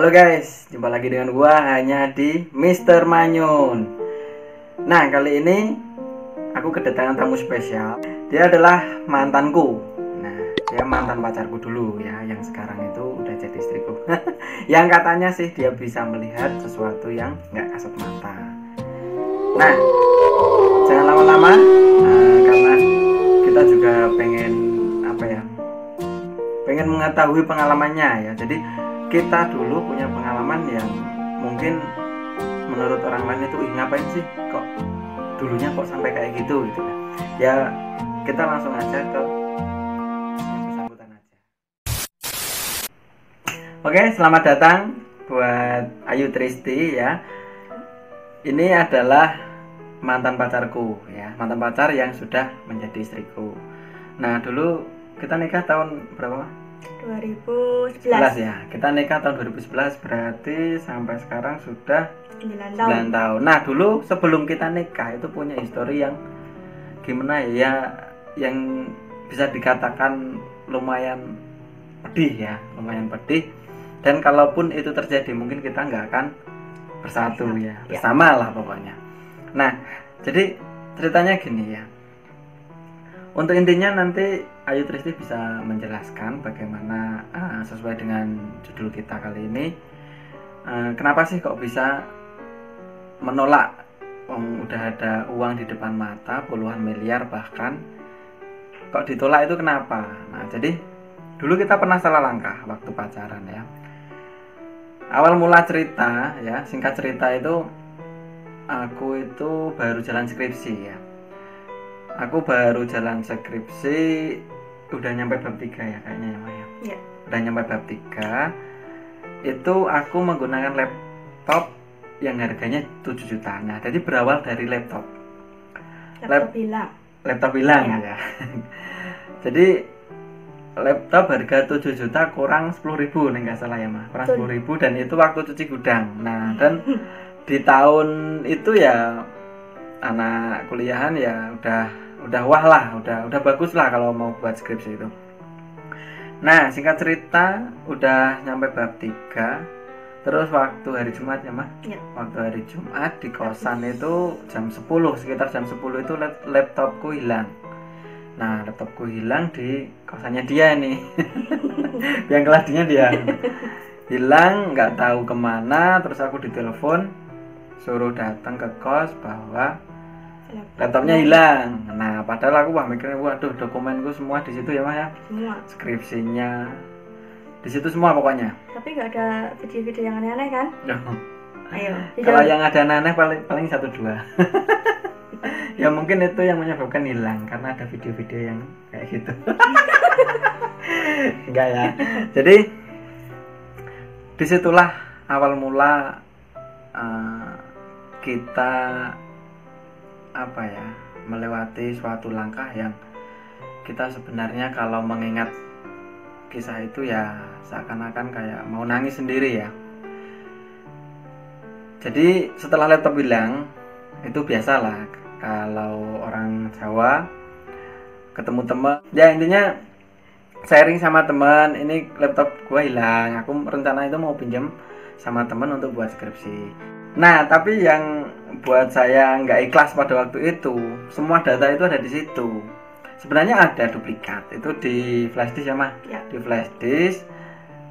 Halo guys, jumpa lagi dengan gua hanya di Mr. Manyun. Nah, kali ini aku kedatangan tamu spesial. Dia adalah mantanku. Nah, dia mantan pacarku dulu ya, yang sekarang itu udah jadi istriku. Yang katanya sih dia bisa melihat sesuatu yang nggak kasat mata. Nah, jangan lama-lama, karena kita juga pengen pengen mengetahui pengalamannya ya. Jadi kita dulu punya pengalaman yang mungkin menurut orang lain itu ngapain sih kok dulunya kok sampai kayak gitu gitu kan. Ya kita langsung aja ke yang bersangkutan aja. Oke, selamat datang buat Ayu Tristi ya. Ini adalah mantan pacarku ya, mantan pacar yang sudah menjadi istriku. Nah, dulu kita nikah tahun berapa? 2011 ya. Kita nikah tahun 2011, berarti sampai sekarang sudah 9 tahun. Nah, dulu sebelum kita nikah itu punya histori yang gimana ya, yang bisa dikatakan lumayan pedih ya, lumayan pedih. Dan kalaupun itu terjadi mungkin kita nggak akan bersatu ya, bersama lah pokoknya. Nah, jadi ceritanya gini ya. Untuk intinya nanti Ayu Tristi bisa menjelaskan bagaimana sesuai dengan judul kita kali ini, kenapa sih kok bisa menolak udah ada uang di depan mata puluhan miliar bahkan kok ditolak, itu kenapa? Nah, jadi dulu kita pernah salah langkah waktu pacaran ya. Awal mula cerita ya, singkat cerita itu aku itu baru jalan skripsi ya. Aku baru jalan skripsi udah nyampe bab 3 ya kayaknya ya Maya. Iya. Udah nyampe bab 3. Itu aku menggunakan laptop yang harganya 7 juta. Nah, jadi berawal dari laptop hilang ya. Jadi laptop harga 7 juta kurang 10.000 nih nggak salah ya Mah. Kurang 10.000 dan itu waktu cuci gudang. Nah, dan di tahun itu ya anak kuliahan ya udah wah lah, udah bagus lah kalau mau buat skripsi itu. Nah, singkat cerita udah nyampe bab 3. Terus waktu hari Jumat ya Mah ya. Waktu hari Jumat di kosan itu jam 10, sekitar jam 10 itu laptopku hilang. Nah, laptopku hilang di kosannya dia nih. Yang keladinya dia hilang, nggak tahu kemana. Terus aku ditelepon suruh datang ke kos bahwa laptopnya hilang. Nah, padahal aku mikirnya waduh, dokumenku semua di situ ya Mas ya. Semua. Skripsinya di situ semua pokoknya. Tapi nggak ada video-video yang aneh-aneh kan? Ayo. Kalau yang ada aneh paling 1-2. Ya mungkin itu yang menyebabkan hilang karena ada video-video yang kayak gitu. Enggak ya. Jadi disitulah awal mula kita melewati suatu langkah yang kita sebenarnya kalau mengingat kisah itu ya seakan-akan kayak mau nangis sendiri ya. Jadi setelah laptop hilang itu biasalah kalau orang Jawa ketemu teman ya, intinya sharing sama teman, ini laptop gua hilang, aku rencana itu mau pinjam sama teman untuk buat skripsi. Nah, tapi yang buat saya nggak ikhlas pada waktu itu, semua data itu ada di situ. Sebenarnya ada duplikat, itu di flash disk ya Mah? Ya. Di flash disk,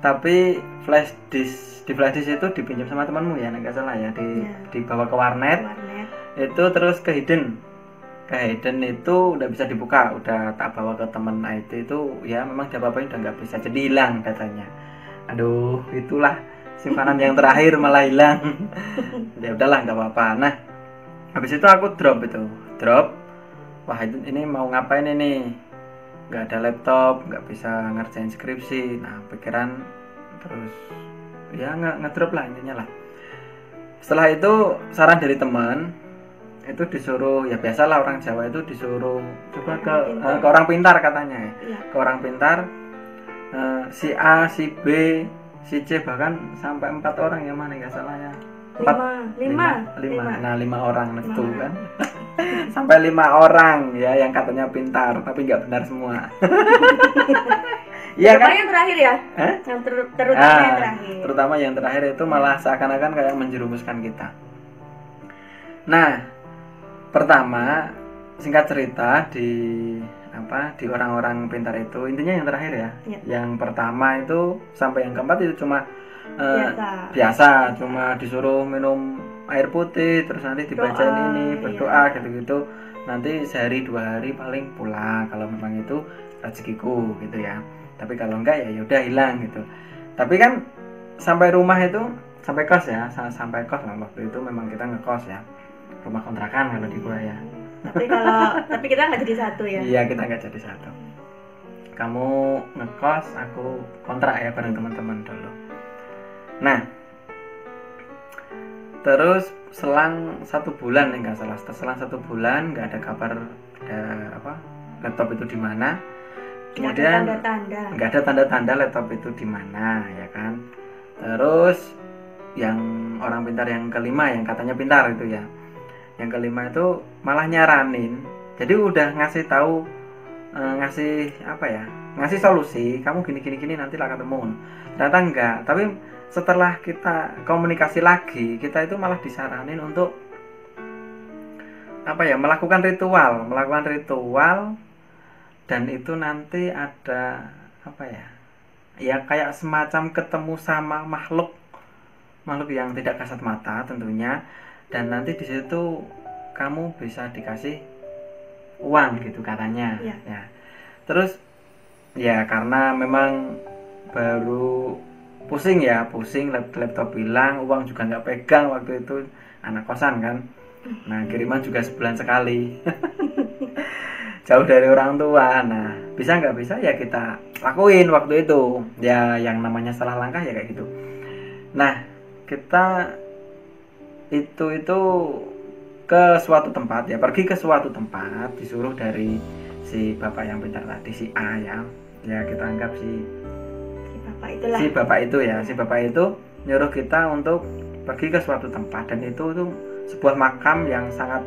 tapi di flash disk itu dipinjam sama temanmu ya, nggak salah ya, dibawa ke warnet. Itu terus ke hidden itu udah bisa dibuka, udah tak bawa ke teman IT itu ya, memang apa-apain udah nggak bisa, jadi hilang datanya. Aduh, itulah simpanan yang terakhir malah hilang. Ya udahlah, nggak apa-apa. Nah, habis itu aku drop. Wah, ini mau ngapain ini? Nggak ada laptop, nggak bisa ngerjain skripsi. Nah, pikiran terus ya ngedrop lah intinya lah. Setelah itu saran dari teman itu disuruh, ya biasalah orang Jawa itu disuruh coba ke orang pintar katanya ya. Ke orang pintar, si A, si B, si C, bahkan sampai 4 orang ya mana nggak salah ya. 5. Nah, 5 orang itu kan. Sampai 5 orang ya yang katanya pintar tapi nggak benar semua. Iya kan? Yang terakhir ya? Hah? Yang terutama yang terakhir. Terutama yang terakhir itu malah seakan-akan kayak menjerumuskan kita. Nah, pertama singkat cerita di orang-orang pintar itu intinya yang terakhir ya. Yang pertama itu sampai yang keempat itu cuma biasa, cuma disuruh minum air putih, terus nanti dibacain ini, berdoa gitu-gitu. Nanti sehari 2 hari paling pulang kalau memang itu rezekiku gitu ya. Tapi kalau enggak ya udah hilang gitu. Tapi kan sampai rumah itu, sampai kos ya, sampai kos lah waktu itu memang kita ngekos ya. Rumah kontrakan kalau di gua ya. Tapi kita nggak jadi satu ya. Iya, kita nggak jadi satu. Kamu ngekos, aku kontrak ya bareng teman-teman dulu. Nah, terus selang 1 bulan nggak salah, selang 1 bulan nggak ada kabar laptop itu di mana. Kemudian nggak ada tanda-tanda laptop itu di mana ya kan. Terus yang orang pintar yang kelima yang katanya pintar itu ya, yang kelima itu malah nyaranin. Jadi udah ngasih tahu, ngasih solusi, kamu gini nanti lah ketemu. Ternyata enggak, tapi setelah kita komunikasi lagi, kita itu malah disaranin untuk melakukan ritual, dan itu nanti ada kayak semacam ketemu sama makhluk yang tidak kasat mata tentunya, dan nanti di situ kamu bisa dikasih uang gitu katanya ya. Terus ya karena memang baru pusing laptop hilang, uang juga nggak pegang waktu itu, anak kosan kan. Nah kiriman juga sebulan sekali jauh dari orang tua. Nah bisa nggak bisa ya kita lakuin waktu itu ya, yang namanya salah langkah ya kayak gitu. Nah kita itu ke suatu tempat ya, pergi ke suatu tempat disuruh dari si bapak yang pintar tadi, si A ya kita anggap si bapak itu nyuruh kita untuk pergi ke suatu tempat, dan itu tuh sebuah makam yang sangat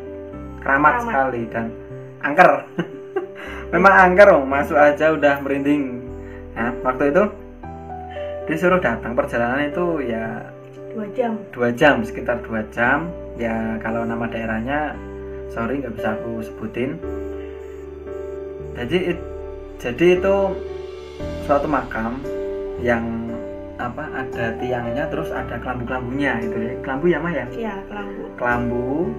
keramat sekali dan angker. Memang angker, masuk aja udah merinding. Nah waktu itu disuruh datang, perjalanan itu ya 2 jam, sekitar 2 jam ya. Kalau nama daerahnya sorry nggak bisa aku sebutin. Jadi itu suatu makam yang ada tiangnya, terus ada kelambu-kelambunya gitu ya. Kelambu ya Mah ya? Iya, kelambu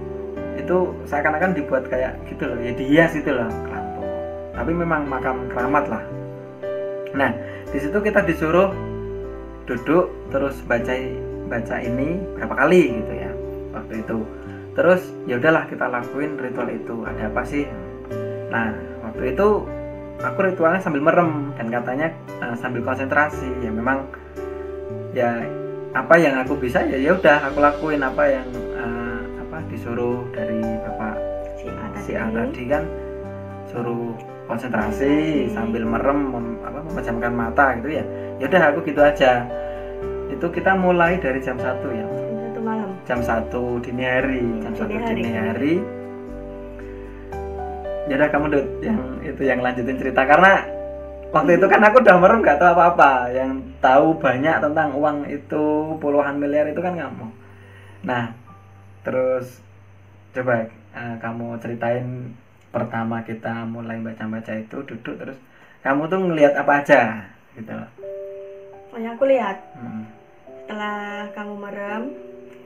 itu seakan-akan dibuat kayak gitu loh ya, dihias itu loh kelambu. Tapi memang makam keramat lah. Nah di situ kita disuruh duduk terus baca ini berapa kali gitu ya waktu itu. Terus ya udahlah kita lakuin ritual itu. Ada apa sih? Nah waktu itu aku ritualnya sambil merem, dan katanya sambil konsentrasi. Ya memang ya apa yang aku bisa ya udah aku lakuin, apa yang disuruh dari bapak si A tadi kan, suruh konsentrasi sambil merem, memejamkan mata gitu ya. Ya udah aku gitu aja. Itu kita mulai dari jam 1 ya. Jam 1 dini hari. Ya udah kamu yang lanjutin cerita, karena waktu itu kan aku udah merem gak tahu apa-apa. Yang tahu banyak tentang uang itu puluhan miliar itu kan kamu. Nah terus coba kamu ceritain pertama kita mulai baca itu, duduk terus kamu tuh ngelihat apa aja gitu loh. Yang aku lihat setelah kamu merem,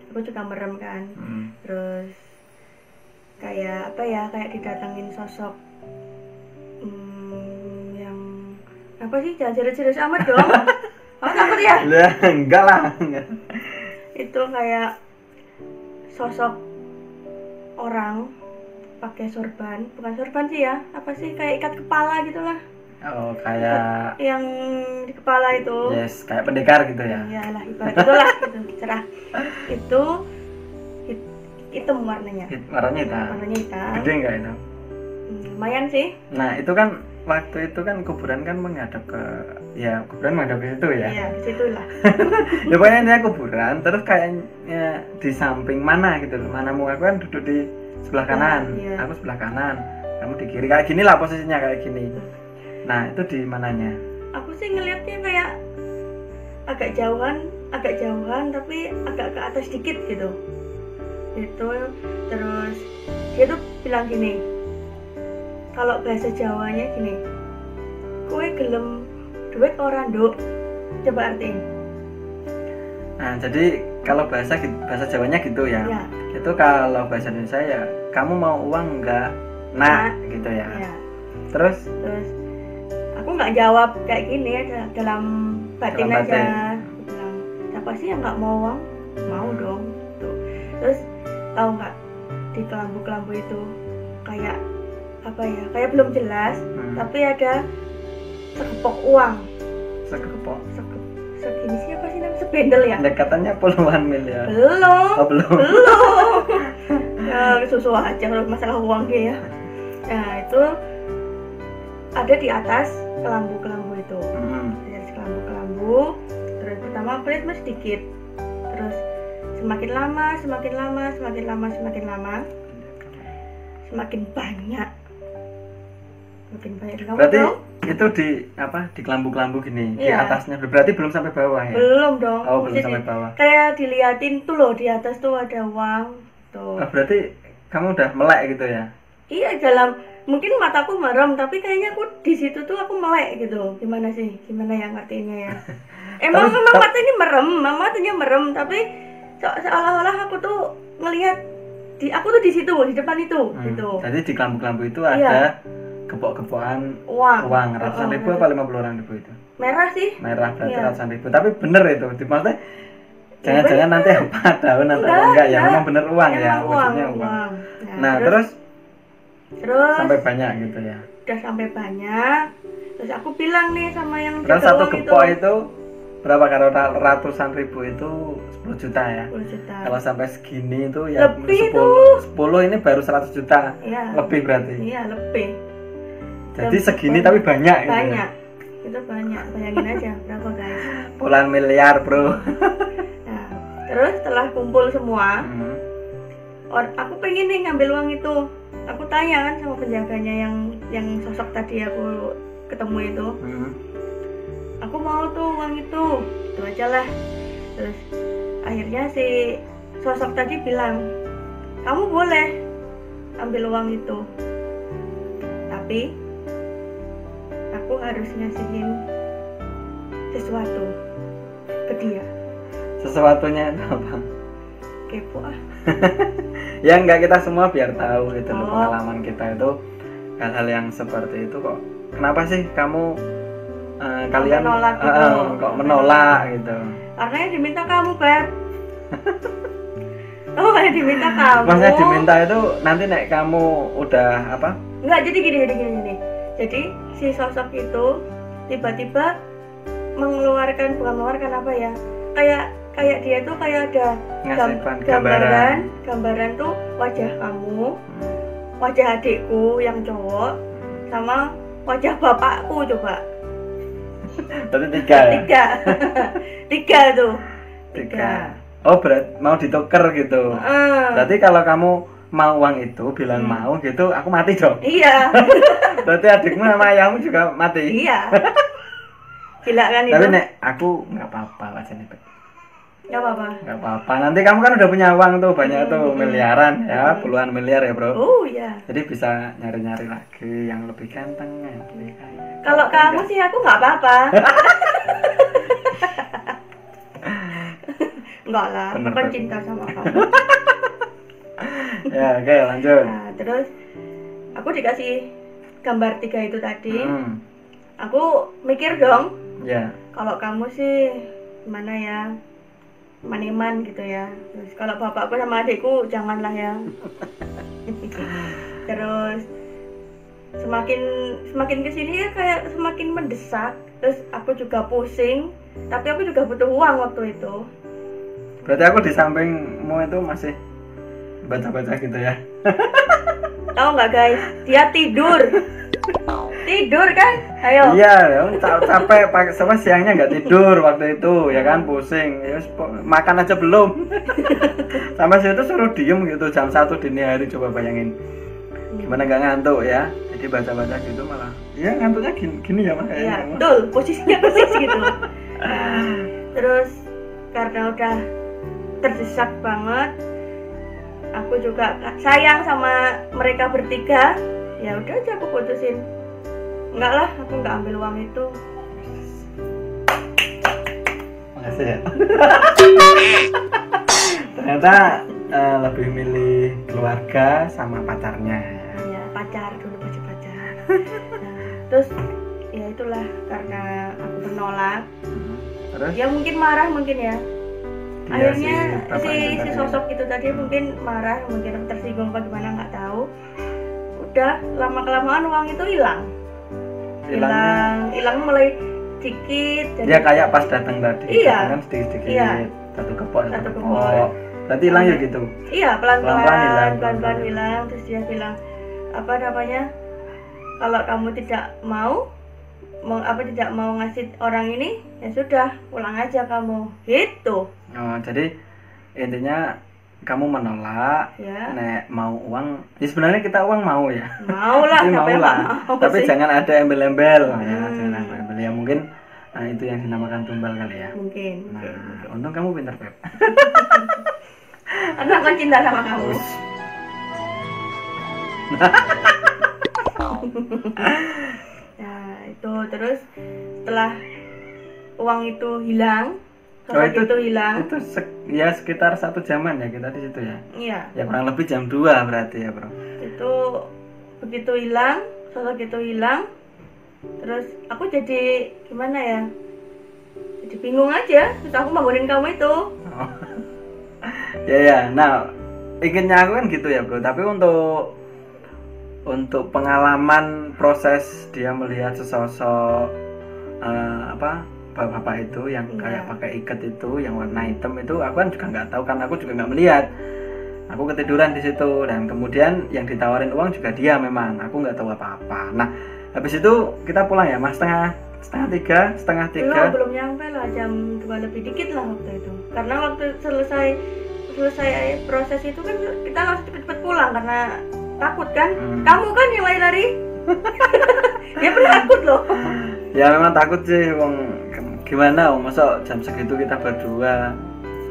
aku juga merem kan. Terus kayak kayak didatangin sosok yang apa sih, jangan serius-serius amat dong. Kamu takut ya? Enggak lah. Itu kayak sosok orang pakai sorban, bukan sorban sih ya, apa sih, kayak ikat kepala gitu lah. Oh kayak yang di kepala itu. Yes, kayak pendekar gitu ya. Iyalah, ibarat itulah gitu, cerah. Itu hitam warnanya. Warnanya hitam. Gede enggak itu? Lumayan sih. Nah itu kan waktu itu kan kuburan kan menghadap ke situ ya. Iya, di situlah. Ya pokoknya ini kuburan, terus kayaknya di samping mana gitu loh. Manamu, aku kan duduk di sebelah kanan. Iya. Aku sebelah kanan, kamu di kiri, kayak gini lah posisinya, kayak gini. Nah itu di mananya? aku sih ngelihatnya kayak agak jauhan tapi agak ke atas dikit gitu. Itu terus dia tuh bilang gini, kalau bahasa Jawanya gini, kowe gelem duit ora nduk, coba artiin. Nah, jadi kalau bahasa Jawanya gitu ya. Ya. Itu kalau bahasa Indonesia ya, kamu mau uang enggak? Nak, gitu ya. Ya. Terus aku nggak jawab kayak gini ya, dalam batin Dalam batin. aja. Aku bilang, siapa sih yang nggak mau uang? Mau dong. Tuh. Terus tahu nggak, di kelambu itu kayak apa ya? Kayak belum jelas, tapi ada sekepok uang. Sekepok. Segini siapa sih namanya? Sebendel ya? Katanya puluhan miliar. Belum. Oh, belum. Ya, susu aja kalau masalah uang dia ya. Nah, itu ada di atas kelambu itu. Di atas kelambu. Terus pertama aku lihat masih sedikit. Terus semakin lama semakin banyak. Kamu Berarti tahu? itu di di kelambu gini, di Iya. atasnya. Berarti belum sampai bawah ya? Belum dong. Oh, belum Mesti sampai bawah. Kayak diliatin tuh loh, di atas tuh ada uang tuh. Oh, berarti kamu udah melek gitu ya? Iya, mungkin mataku merem, tapi kayaknya aku di situ tuh aku melek gitu. Gimana ya ngertiinnya ya? Memang matanya merem, tapi seolah-olah aku tuh ngelihat aku tuh di situ, di depan itu gitu. Jadi di kelambu itu Iya. ada gepok-gepokan uang ratusan ribu apa 50-an ribu itu? Merah sih. Merah berarti Iya. ratusan ribu. Tapi bener itu, maksudnya jangan-jangan nanti apa daun atau enggak ya? Memang bener uang ya, maksudnya uang. Nah, terus sampai banyak gitu ya? Udah sampai banyak. Terus aku bilang nih sama yang Terus jaga satu uang gepok itu berapa? Kalau ratusan ribu itu 10 juta ya? 10 juta. Kalau sampai segini itu ya Lebih 10 ini baru 100 juta. Iya. Lebih berarti. Iya, lebih. Jadi segini tapi banyak gitu. Banyak. Itu banyak. Bayangin aja berapa, guys. Puluhan miliar, Bro. Nah, terus setelah kumpul semua, aku pengen nih ngambil uang itu. Aku tanya kan sama penjaganya yang sosok tadi aku ketemu itu. Aku mau tuh uang itu aja lah. Terus akhirnya si sosok tadi bilang, kamu boleh ambil uang itu, tapi aku harus ngasihin sesuatu ke dia. Sesuatunya itu apa? Kepo ah. Ya enggak, kita semua biar tahu gitu loh, Oh. pengalaman kita itu hal-hal yang seperti itu kok. Kenapa sih kamu kalian menolak gitu. kok menolak gitu? Karena yang diminta kamu, Beb. Oh, yang diminta kamu. Maksudnya diminta itu nanti nek kamu udah apa? Enggak, jadi gini. Jadi si sosok itu tiba-tiba bukan mengeluarkan apa ya? Kayak dia tuh kayak ada gambaran tuh wajah kamu, wajah adikku yang cowok, sama wajah bapakku coba. Berarti 3 ya? Tiga tuh. 3. Oh, berarti mau ditukar gitu. Berarti kalau kamu mau uang itu bilang mau gitu, aku mati dong. Iya. Berarti adikmu sama ayahmu juga mati. Iya. Gila kan itu? Tapi nek aku nggak apa-apa aja nih. Nggak apa-apa. Nggak apa-apa. Nanti kamu kan udah punya uang tuh banyak tuh miliaran ya, puluhan miliar ya bro. Oh iya. Jadi bisa nyari-nyari lagi yang lebih ganteng ya. Kalau kamu sih aku nggak apa-apa. Enggak lah, aku kan cinta sama kamu. Ya oke, lanjut. Nah, terus aku dikasih gambar 3 itu tadi. Aku mikir dong, Ya. kalau kamu sih gimana ya, maniman gitu ya. Terus kalau bapakku sama adikku janganlah ya. Terus semakin kesini ya kayak semakin mendesak. Terus aku juga pusing, tapi aku juga butuh uang waktu itu. Berarti aku di sampingmu itu masih baca-baca gitu ya. Tahu nggak guys, dia tidur kan? Ayo. Iya, capek pakai sama siangnya nggak tidur waktu itu ya kan, pusing. Ya, makan aja belum. Sampai situ suruh diem gitu jam 1 dini hari, coba bayangin. Gimana nggak ngantuk ya? dibaca-baca gitu malah ya ngantuknya gini ya Mas. Iya, betul, posisinya persis gitu. Nah, terus karena udah terdesak banget, aku juga sayang sama mereka bertiga, ya udah aja aku putusin, enggak lah, aku nggak ambil uang itu. Makasih ya. Ternyata lebih milih keluarga sama pacarnya. Ya pacar dulu, masih pacar. Nah, terus ya itulah karena aku menolak. Terus? Ya mungkin marah mungkin ya. Dia Akhirnya si tadi. sosok itu tadi mungkin marah, mungkin tersinggung bagaimana nggak tahu. Udah lama kelamaan uang itu hilang mulai dikit. Dia kayak pas datang tadi. Iya. Kan sedikit. Iya. Satu kepok. Berarti hilang ya gitu. Iya, pelan-pelan hilang. hilang. Terus dia bilang apa namanya? Kalau kamu tidak mau ngasih orang ini, ya sudah, pulang aja kamu. Gitu. Oh, jadi intinya kamu menolak, ya. Nek mau uang, ya sebenarnya kita uang mau ya. Mau lah, mau lah. Tapi sih. jangan ada embel-embel, ya, jangan ada embel. Ya mungkin itu yang dinamakan tumbal kali ya. Mungkin. Nah, untung kamu pintar Pep. Karena aku cinta sama kamu. Nah itu terus setelah uang itu hilang, itu hilang. Itu ya sekitar 1 jaman ya kita di situ ya. Iya. Ya kurang lebih jam 2 berarti ya bro. Itu begitu hilang, sosok itu hilang, terus aku jadi gimana ya? Jadi bingung aja. Terus aku bangunin kamu itu. Oh. Ya. Nah, inginnya aku kan gitu ya bro. Tapi untuk pengalaman proses dia melihat sesosok bapak itu yang kayak pakai ikat itu yang warna hitam itu, aku kan juga nggak tahu karena aku juga nggak melihat. Aku ketiduran di situ dan kemudian yang ditawarin uang juga dia memang. Aku nggak tahu apa-apa. Nah, habis itu kita pulang ya Mas, setengah tiga. Belum nyampe lah, jam 2 lebih dikit lah waktu itu. Karena waktu selesai proses itu kan kita langsung cepet-cepet pulang karena takut kan. Kamu kan yang lari-lari. Dia penakut loh. Ya memang takut sih, gimana masa jam segitu kita berdua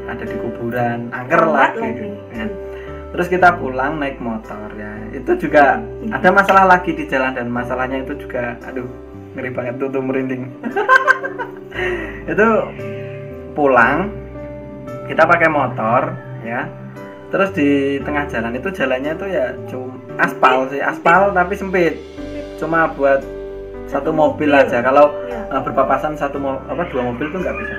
ada di kuburan, angker lagi. Ya. Terus kita pulang naik motor ya. Itu juga ada masalah lagi di jalan dan masalahnya itu juga aduh ngeri banget tuh merinding. Itu pulang kita pakai motor ya. Terus di tengah jalan itu jalannya itu ya cuma aspal tapi sempit. Cuma buat satu mobil aja. Kalau berpapasan dua mobil itu nggak bisa.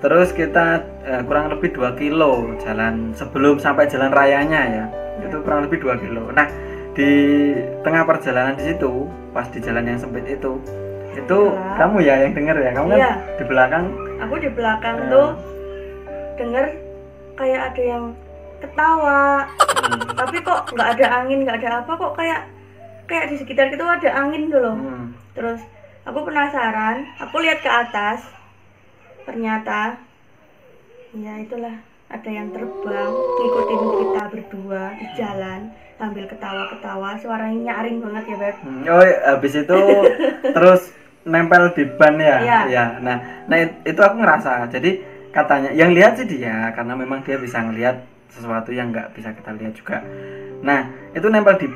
Terus kita kurang lebih 2 kilo jalan sebelum sampai jalan rayanya ya. Itu kurang lebih 2 kilo. Nah, di tengah perjalanan di situ, pas di jalan yang sempit itu kamu ya yang denger ya. Kamu kan di belakang. Aku di belakang tuh denger kayak ada yang ketawa. Tapi kok nggak ada angin, nggak ada apa, kok kayak di sekitar itu ada angin tuh loh. Terus aku penasaran, aku lihat ke atas, ternyata ya itulah ada yang terbang ngikutin kita berdua di jalan sambil ketawa-ketawa, suaranya nyaring banget ya Beb. Habis itu terus nempel di ban ya. Ya. Nah itu aku ngerasa. Jadi katanya yang lihat sih dia, karena memang dia bisa ngelihat sesuatu yang nggak bisa kita lihat juga. Nah itu nempel di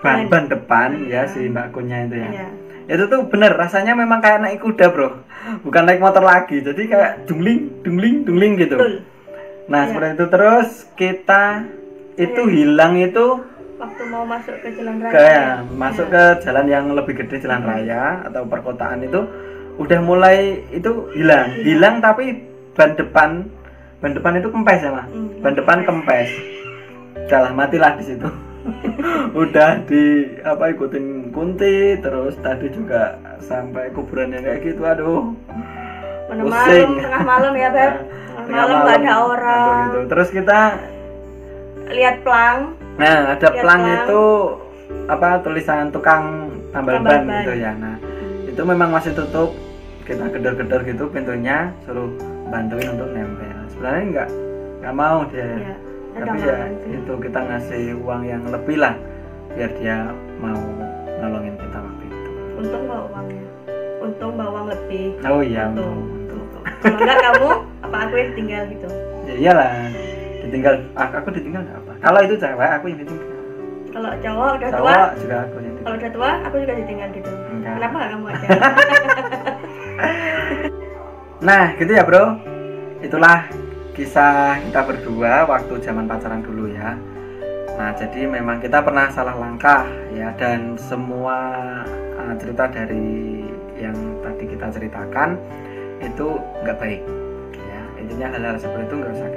ban depan ya si Mbak Kunya itu ya. Itu tuh bener rasanya memang kayak naik kuda bro, bukan naik motor lagi. Jadi kayak dungling gitu. Nah seperti itu. Terus kita itu hilang itu waktu mau masuk ke jalan raya. Masuk ke jalan yang lebih gede, jalan raya atau perkotaan itu udah mulai itu hilang tapi ban depan itu kempes ya Mas. Ban depan kempes. Jalan matilah di situ. Udah ikutin kunti, terus tadi juga sampai kuburan yang kayak gitu, aduh tengah malam ya Beb. Malam nggak ada orang gitu. Terus kita lihat plang. Nah ada plang itu tulisan tukang tambal ban gitu ya. Nah itu memang masih tutup, kita gedor-gedor gitu pintunya, suruh bantuin untuk nempel. Sebenarnya nggak mau dia. Tapi ya itu kita ngasih uang yang lebih lah biar dia mau nolongin kita waktu itu. Untung bawa uangnya, untung bawa uang lebih. Oh iya, Untung. untung. Kalau enggak kamu apa aku yang tinggal gitu. Ya iyalah, ditinggal aku ditinggal nggak apa. Kalau itu cewek aku yang ditinggal. Kalau cowok udah tua, Cowok juga aku yang ditinggal. kalau udah tua aku juga ditinggal gitu. Enggak. Kenapa nggak kamu aja? Nah gitu ya bro, itulah kisah kita berdua waktu zaman pacaran dulu ya. Nah jadi memang kita pernah salah langkah ya, dan semua cerita dari yang tadi kita ceritakan itu nggak baik ya. Intinya hal-hal seperti itu nggak usah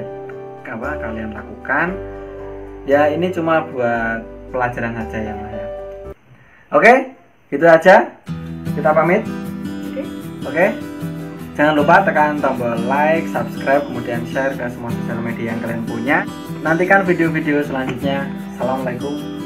kalian lakukan ya. Ini cuma buat pelajaran saja ya Maya. Oke, gitu aja, kita pamit. Oke. Jangan lupa tekan tombol like, subscribe, kemudian share ke semua sosial media yang kalian punya. Nantikan video-video selanjutnya. Assalamualaikum